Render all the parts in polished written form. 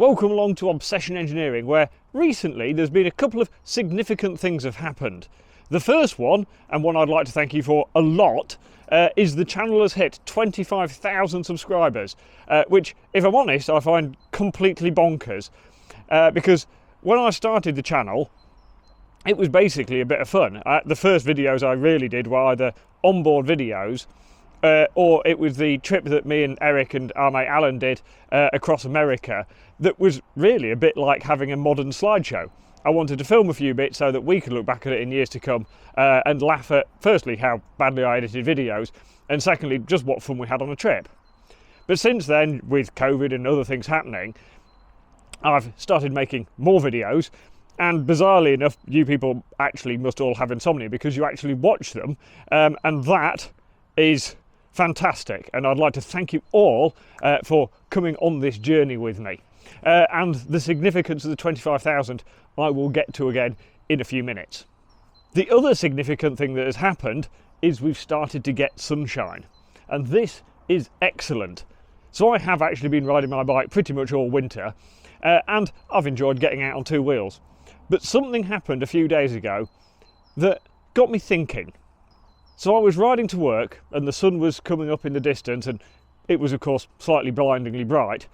Welcome along to Obsession Engineering, where recently there's been a couple of significant things have happened. The first one, and one I'd like to thank you for a lot, is the channel has hit 25,000 subscribers, which, if I'm honest, I find completely bonkers. Because when I started the channel, it was basically a bit of fun. The first videos I really did were either onboard videos, or it was the trip that me and Eric and our mate Alan did across America that was really a bit like having a modern slideshow. I wanted to film a few bits so that we could look back at it in years to come and laugh at, firstly, how badly I edited videos, and secondly, just what fun we had on a trip. But since then, with COVID and other things happening, I've started making more videos, and bizarrely enough, you people actually must all have insomnia because you actually watch them, and that is fantastic, and I'd like to thank you all for coming on this journey with me. And the significance of the 25,000 I will get to again in a few minutes. The other significant thing that has happened is we've started to get sunshine, and this is excellent. So I have actually been riding my bike pretty much all winter, and I've enjoyed getting out on two wheels. But something happened a few days ago that got me thinking. So I was riding to work and the sun was coming up in the distance, and it was of course slightly blindingly bright,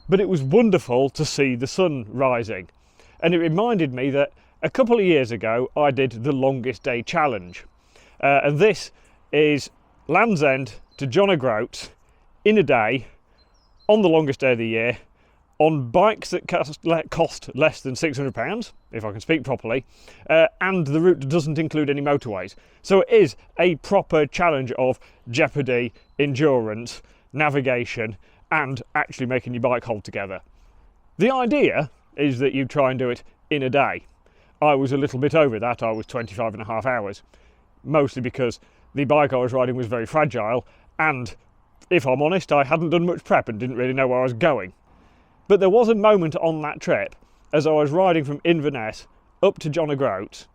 but it was wonderful to see the sun rising. And it reminded me that a couple of years ago I did the longest day challenge. And this is Land's End to John O'Groats in a day on the longest day of the year, on bikes that cost less than £600, if I can speak properly, and the route doesn't include any motorways. So it is a proper challenge of jeopardy, endurance, navigation, and actually making your bike hold together. The idea is that you try and do it in a day. I was a little bit over that. I was 25.5 hours, mostly because the bike I was riding was very fragile, and if I'm honest, I hadn't done much prep and didn't really know where I was going. But there was a moment on that trip as I was riding from Inverness up to John O'Groats,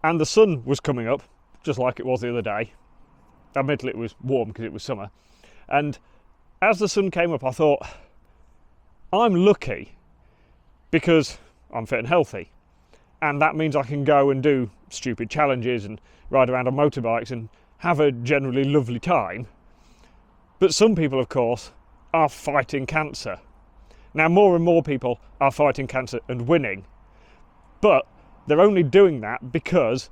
and the sun was coming up just like it was the other day. Admittedly it was warm because it was summer, and as the sun came up I thought, I'm lucky because I'm fit and healthy, and that means I can go and do stupid challenges and ride around on motorbikes and have a generally lovely time. But some people, of course, are fighting cancer. Now, more and more people are fighting cancer and winning, but they're only doing that because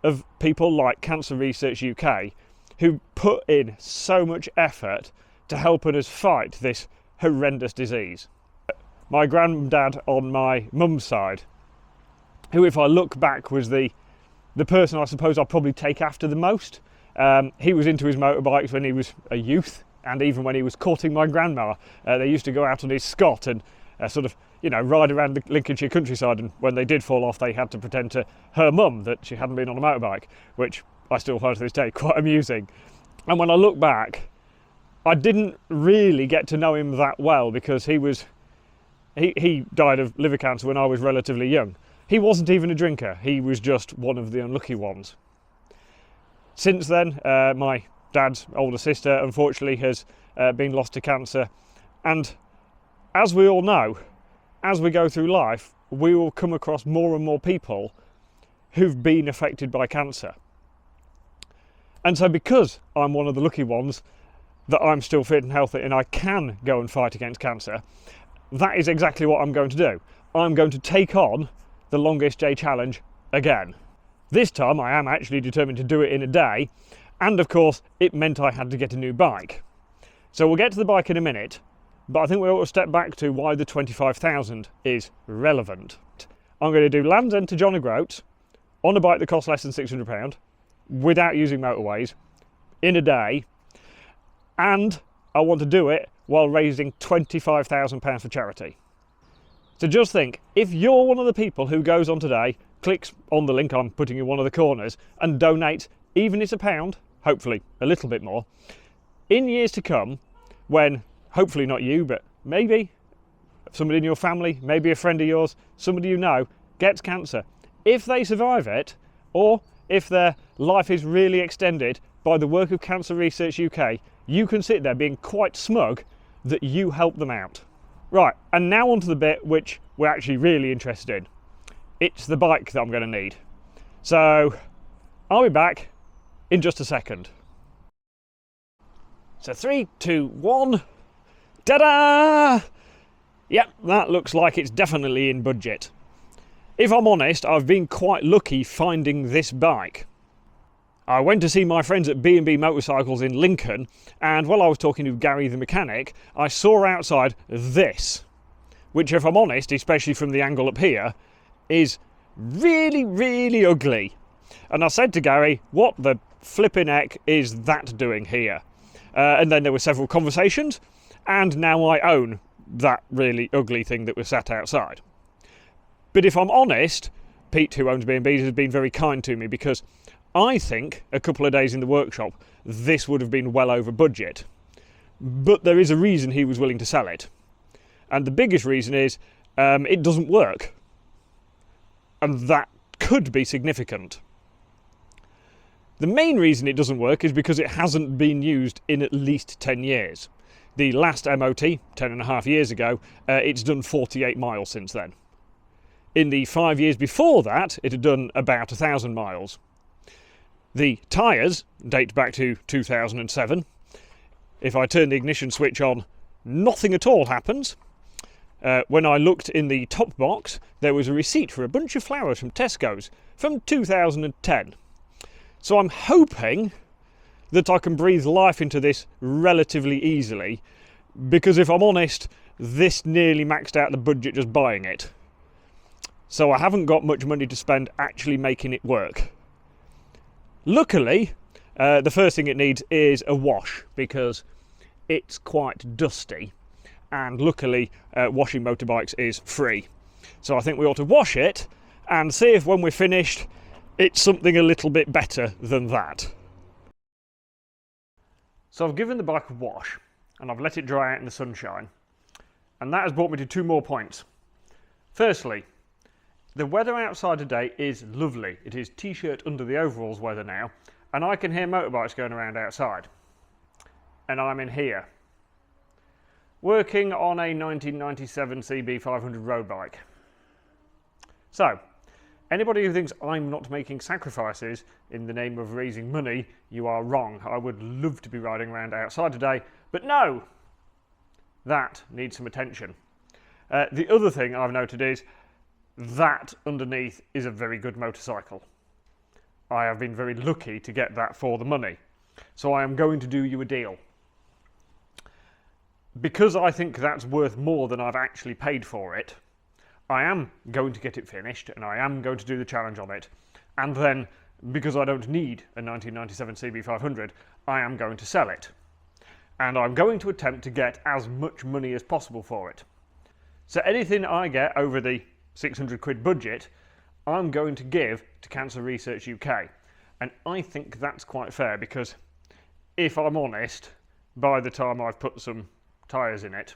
of people like Cancer Research UK, who put in so much effort to helping us fight this horrendous disease. My granddad on my mum's side, who if I look back was the person I suppose I'll probably take after the most. He was into his motorbikes when he was a youth, and even when he was courting my grandma. They used to go out on his Scott and sort of, you know, ride around the Lincolnshire countryside, and when they did fall off they had to pretend to her mum that she hadn't been on a motorbike, which I still find to this day quite amusing. And when I look back, I didn't really get to know him that well because he died of liver cancer when I was relatively young. He wasn't even a drinker, he was just one of the unlucky ones. Since then, my dad's older sister unfortunately has been lost to cancer, and as we all know, as we go through life we will come across more and more people who've been affected by cancer. And so because I'm one of the lucky ones that I'm still fit and healthy and I can go and fight against cancer, that is exactly what I'm going to do. I'm going to take on the longest day challenge again. This time I am actually determined to do it in a day, and of course it meant I had to get a new bike. So we'll get to the bike in a minute, but I think we ought to step back to why the 25,000 is relevant. I'm going to do Land's End to John O'Groats on a bike that costs less than £600 without using motorways in a day, and I want to do it while raising £25,000 for charity. So just think, if you're one of the people who goes on today, clicks on the link I'm putting in one of the corners and donates, even if it's £1, hopefully a little bit more, in years to come, when hopefully not you, but maybe somebody in your family, maybe a friend of yours, somebody you know gets cancer, if they survive it, or if their life is really extended by the work of Cancer Research UK, you can sit there being quite smug that you helped them out. Right, and now onto the bit which we're actually really interested in. It's the bike that I'm going to need. So I'll be back in just a second. So 3, 2, 1. Ta-da! Yep, that looks like it's definitely in budget. If I'm honest, I've been quite lucky finding this bike. I went to see my friends at B&B Motorcycles in Lincoln, and while I was talking to Gary the mechanic, I saw outside this, which, if I'm honest, especially from the angle up here, is really, really ugly. And I said to Gary, what the flipping heck is that doing here? And then there were several conversations, and now I own that really ugly thing that was sat outside. But if I'm honest, Pete, who owns B&B's, has been very kind to me, because I think a couple of days in the workshop this would have been well over budget. But there is a reason he was willing to sell it. And the biggest reason is it doesn't work. And that could be significant. The main reason it doesn't work is because it hasn't been used in at least 10 years. The last MOT, 10.5 years ago, it's done 48 miles since then. In the 5 years before that, it had done about 1,000 miles. The tyres date back to 2007. If I turn the ignition switch on, nothing at all happens. When I looked in the top box, there was a receipt for a bunch of flowers from Tesco's from 2010. So I'm hoping that I can breathe life into this relatively easily, because if I'm honest, this nearly maxed out the budget just buying it. So I haven't got much money to spend actually making it work. Luckily, the first thing it needs is a wash, because it's quite dusty, and luckily washing motorbikes is free. So I think we ought to wash it and see if when we're finished it's something a little bit better than that. So I've given the bike a wash and I've let it dry out in the sunshine, and that has brought me to 2 more points. Firstly, the weather outside today is lovely. It is t-shirt under the overalls weather now, and I can hear motorbikes going around outside. And I'm in here, working on a 1997 CB500 road bike. So, anybody who thinks I'm not making sacrifices in the name of raising money, you are wrong. I would love to be riding around outside today, but no! That needs some attention. The other thing I've noted is that underneath is a very good motorcycle. I have been very lucky to get that for the money. So I am going to do you a deal. Because I think that's worth more than I've actually paid for it, I am going to get it finished and I am going to do the challenge on it. And then, because I don't need a 1997 CB500, I am going to sell it. And I'm going to attempt to get as much money as possible for it. So anything I get over the 600 quid budget, I'm going to give to Cancer Research UK. And I think that's quite fair, because if I'm honest, by the time I've put some tyres in it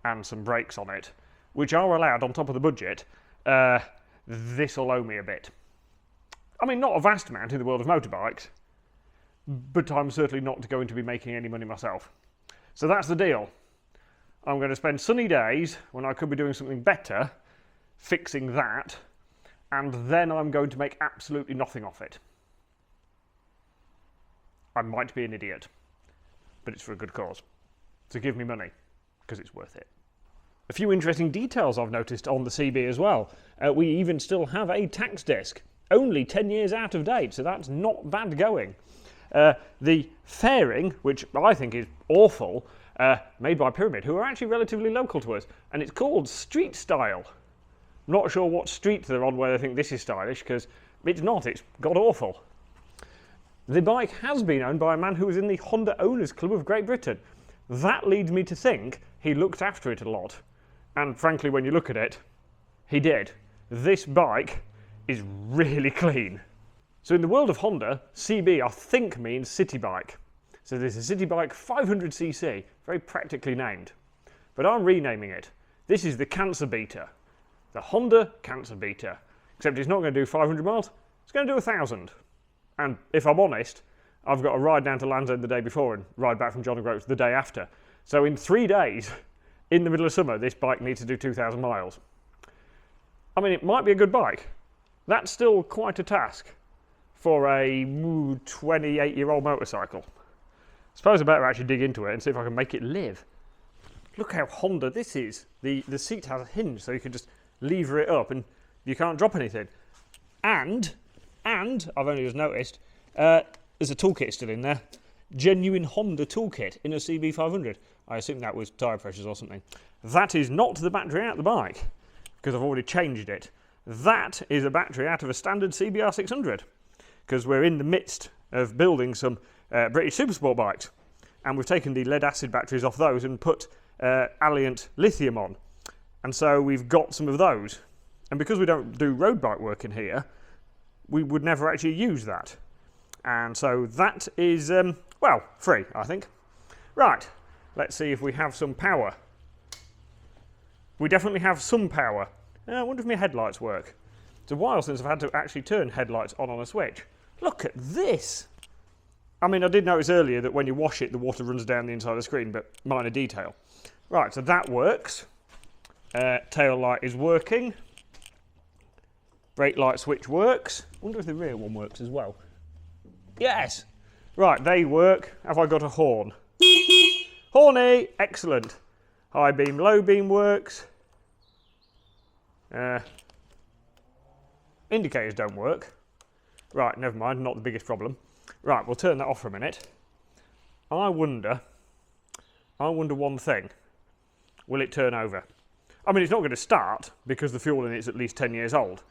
and some brakes on it, which are allowed on top of the budget, this will owe me a bit. I mean, not a vast amount in the world of motorbikes, but I'm certainly not going to be making any money myself. So that's the deal. I'm going to spend sunny days, when I could be doing something better, fixing that, and then I'm going to make absolutely nothing off it. I might be an idiot, but it's for a good cause. So give me money, because it's worth it. A few interesting details I've noticed on the CB as well. We even still have a tax disc, only 10 years out of date, so that's not bad going. The fairing, which I think is awful, made by Pyramid, who are actually relatively local to us, and it's called Street Style. I'm not sure what street they're on where they think this is stylish, because it's not, it's god-awful. The bike has been owned by a man who was in the Honda Owners Club of Great Britain. That leads me to think he looked after it a lot. And frankly, when you look at it, he did. This bike is really clean. So in the world of Honda, CB I think means city bike. So there's a city bike 500cc, very practically named. But I'm renaming it. This is the Cancer Beater. The Honda Cancer Beater. Except it's not going to do 500 miles, it's going to do 1,000. And if I'm honest, I've got to ride down to Land's End the day before and ride back from John O'Groats the day after. So in 3 days, in the middle of summer, this bike needs to do 2,000 miles. I mean, it might be a good bike. That's still quite a task for a 28-year-old motorcycle. I suppose I better actually dig into it and see if I can make it live. Look how Honda this is. The seat has a hinge, so you can just lever it up and you can't drop anything. And I've only just noticed, there's a toolkit still in there. Genuine Honda toolkit in a CB500. I assume that was tyre pressures or something. That is not the battery out the bike, because I've already changed it. That is a battery out of a standard CBR 600, because we're in the midst of building some British Supersport bikes, and we've taken the lead acid batteries off those and put Alliant lithium on, and so we've got some of those. And because we don't do road bike work in here, we would never actually use that. And so that is, well, free, I think. Right, let's see if we have some power. We definitely have some power. I wonder if my headlights work. It's a while since I've had to actually turn headlights on a switch. Look at this! I mean, I did notice earlier that when you wash it, the water runs down the inside of the screen, but minor detail. Right, so that works. Tail light is working. Brake light switch works. I wonder if the rear one works as well. Yes! Right, they work. Have I got a horn? Horny! Excellent. High beam, low beam works. Indicators don't work. Right, never mind, not the biggest problem. Right, we'll turn that off for a minute. I wonder one thing. Will it turn over? I mean, it's not going to start because the fuel in it's at least 10 years old.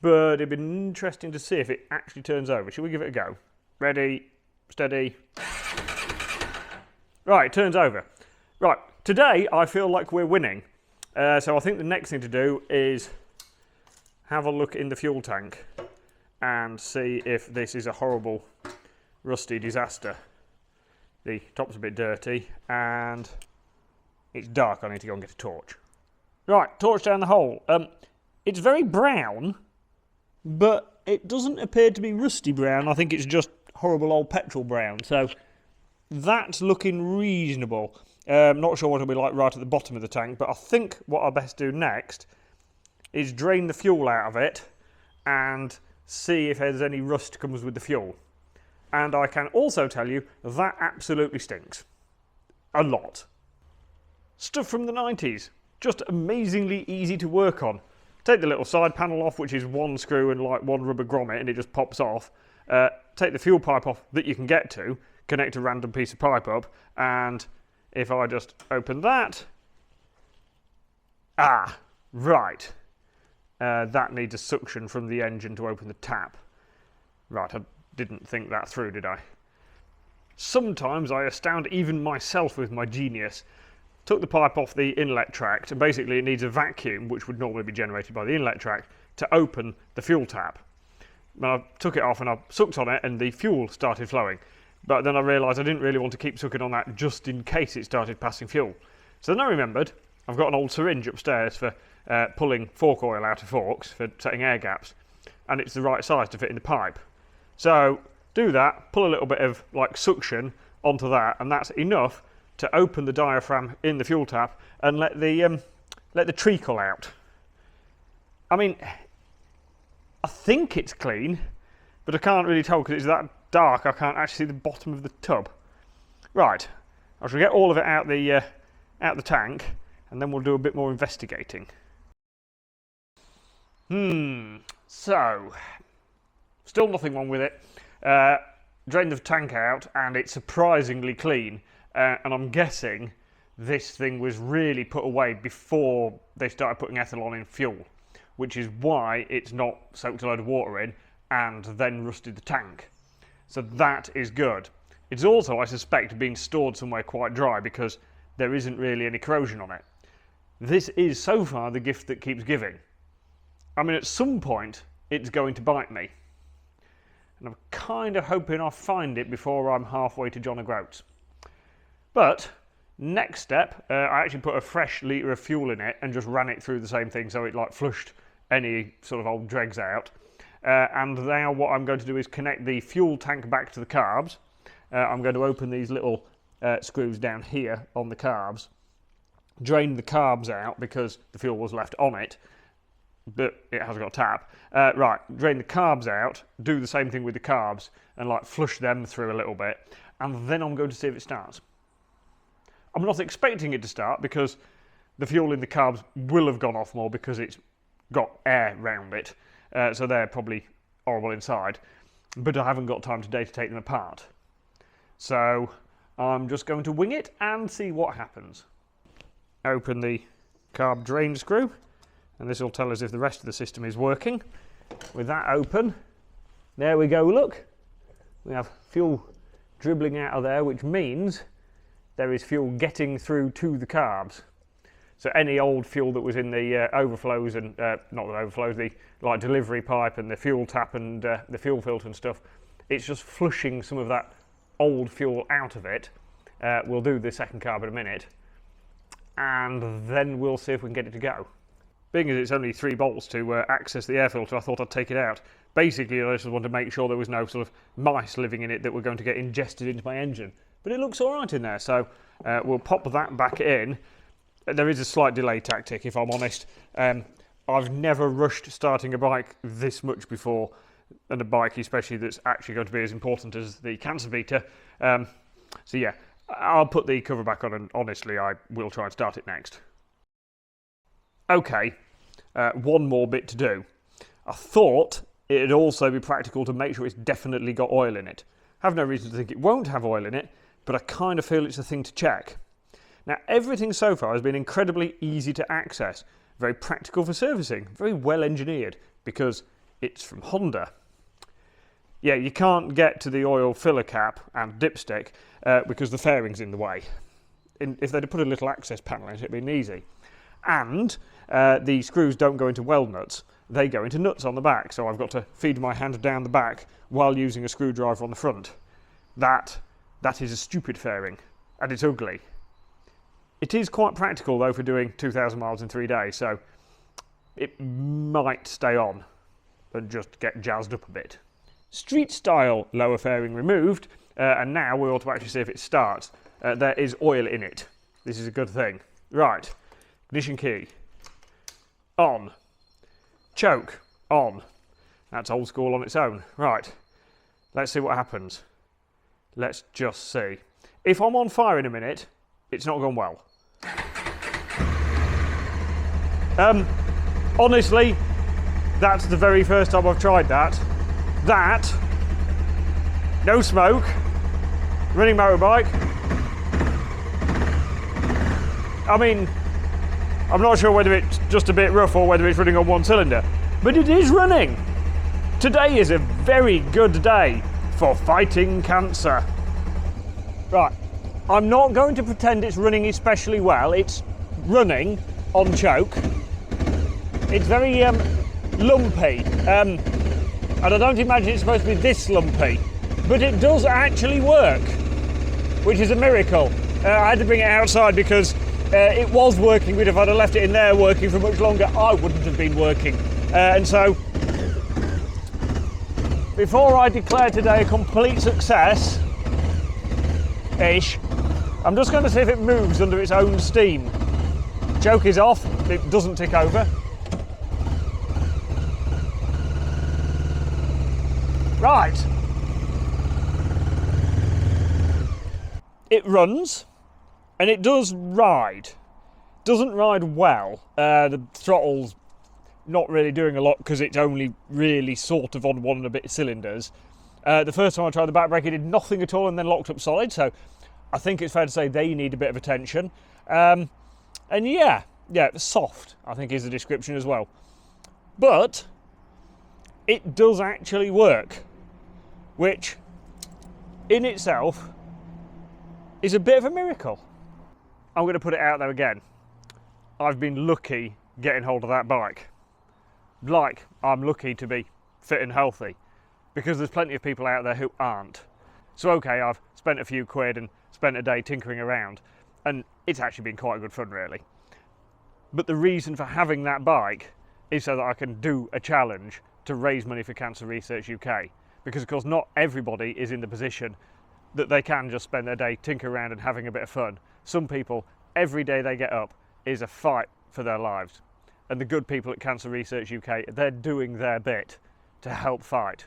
But it'd be interesting to see if it actually turns over. Should we give it a go? Ready, steady. Right, it turns over. Right, today I feel like we're winning. So I think the next thing to do is have a look in the fuel tank and see if this is a horrible rusty disaster. The top's a bit dirty and it's dark. I need to go and get a torch. Right, torch down the hole. It's very brown, but it doesn't appear to be rusty brown. I think it's just horrible old petrol brown. So that's looking reasonable. Not sure what it'll be like right at the bottom of the tank, but I think what I'll best do next is drain the fuel out of it and see if there's any rust comes with the fuel. And I can also tell you that absolutely stinks. A lot. Stuff from the 90s. Just amazingly easy to work on. Take the little side panel off, which is one screw and like one rubber grommet, and it just pops off. Take the fuel pipe off that you can get to, connect a random piece of pipe up, and if I just open that... Ah, right. That needs a suction from the engine to open the tap. Right, I didn't think that through, did I? Sometimes I astound even myself with my genius. Took the pipe off the inlet tract, and basically it needs a vacuum, which would normally be generated by the inlet tract, to open the fuel tap. And I took it off and I sucked on it and the fuel started flowing. But then I realised I didn't really want to keep sucking on that just in case it started passing fuel. So then I remembered I've got an old syringe upstairs for pulling fork oil out of forks for setting air gaps, and it's the right size to fit in the pipe. So do that, pull a little bit of like suction onto that, and that's enough to open the diaphragm in the fuel tap and let the treacle out. I mean, I think it's clean, but I can't really tell because it's that dark I can't actually see the bottom of the tub. Right, I shall get all of it out the tank, and then we'll do a bit more investigating. So, still nothing wrong with it. Drained the tank out and it's surprisingly clean, and I'm guessing this thing was really put away before they started putting ethanol in fuel, which is why it's not soaked a load of water in and then rusted the tank. So that is good. It's also, I suspect, being stored somewhere quite dry because there isn't really any corrosion on it. This is so far the gift that keeps giving. I mean, at some point it's going to bite me, and I'm kind of hoping I'll find it before I'm halfway to John O'Groats. But next step, I actually put a fresh litre of fuel in it and just ran it through the same thing, so it like flushed any sort of old dregs out. And now what I'm going to do is connect the fuel tank back to the carbs. I'm going to open these little screws down here on the carbs, drain the carbs out because the fuel was left on it, but it has got a tap. Right, drain the carbs out, do the same thing with the carbs, and like flush them through a little bit, and then I'm going to see if it starts. I'm not expecting it to start because the fuel in the carbs will have gone off more because it's got air round it, so they're probably horrible inside, but I haven't got time today to take them apart. So I'm just going to wing it and see what happens. Open the carb drain screw, and this will tell us if the rest of the system is working. With that open, there we go, look. We have fuel dribbling out of there, which means there is fuel getting through to the carbs. So any old fuel that was in the overflows and, not the overflows, the like delivery pipe and the fuel tap and the fuel filter and stuff, it's just flushing some of that old fuel out of it. We'll do the second carb in a minute, and then we'll see if we can get it to go. Being as it's only 3 bolts to access the air filter, I thought I'd take it out. Basically, I just wanted to make sure there was no sort of mice living in it that were going to get ingested into my engine. But it looks all right in there, so we'll pop that back in. There is a slight delay tactic, if I'm honest. I've never rushed starting a bike this much before, and a bike especially that's actually going to be as important as the Cancer Beater. So yeah, I'll put the cover back on, and honestly I will try and start it next. Okay, one more bit to do. I thought it'd also be practical to make sure it's definitely got oil in it. I have no reason to think it won't have oil in it, but I kind of feel it's a thing to check. Now, everything so far has been incredibly easy to access, very practical for servicing, very well engineered, because it's from Honda. Yeah, you can't get to the oil filler cap and dipstick because the fairing's in the way. If they'd put a little access panel in it, it'd been easy. And the screws don't go into weld nuts, they go into nuts on the back, so I've got to feed my hand down the back while using a screwdriver on the front. That is a stupid fairing, and it's ugly. It is quite practical though for doing 2,000 miles in 3 days, so it might stay on and just get jazzed up a bit. Street style lower fairing removed, and now we ought to actually see if it starts. There is oil in it. This is a good thing. Right, ignition key, on, choke, on. That's old school on its own. Right, let's see what happens. Let's just see. If I'm on fire in a minute, it's not gone well. Honestly, that's the very first time I've tried that. No smoke, running motorbike. I mean, I'm not sure whether it's just a bit rough or whether it's running on one cylinder, but it is running. Today is a very good day for fighting cancer. Right, I'm not going to pretend it's running especially well. It's running on choke. It's very lumpy, and I don't imagine it's supposed to be this lumpy, but it does actually work, which is a miracle. I had to bring it outside because it was working, but if I'd have left it in there working for much longer, I wouldn't have been working. And so, before I declare today a complete success, I'm just going to see if it moves under its own steam. Choke is off, it doesn't tick over. Right. It runs, and it does ride. Doesn't ride well. The throttle's not really doing a lot because it's only really sort of on 1 and a bit cylinders. The first time I tried the back brake, it did nothing at all and then locked up solid, so I think it's fair to say they need a bit of attention. And yeah, soft, I think is the description as well. But it does actually work, which in itself is a bit of a miracle. I'm going to put it out there again. I've been lucky getting hold of that bike. Like I'm lucky to be fit and healthy, because there's plenty of people out there who aren't. So okay, I've spent a few quid and spent a day tinkering around, and it's actually been quite good fun really. But the reason for having that bike is so that I can do a challenge to raise money for Cancer Research UK. Because of course not everybody is in the position that they can just spend their day tinkering around and having a bit of fun. Some people, every day they get up, is a fight for their lives. And the good people at Cancer Research UK, they're doing their bit to help fight.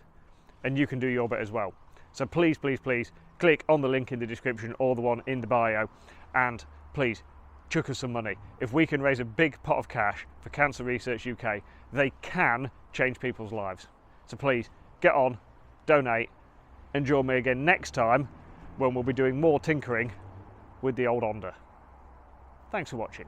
And you can do your bit as well. So please, please, please click on the link in the description or the one in the bio, and please chuck us some money. If we can raise a big pot of cash for Cancer Research UK, they can change people's lives. So please get on, donate, and join me again next time when we'll be doing more tinkering with the old Onda. Thanks for watching.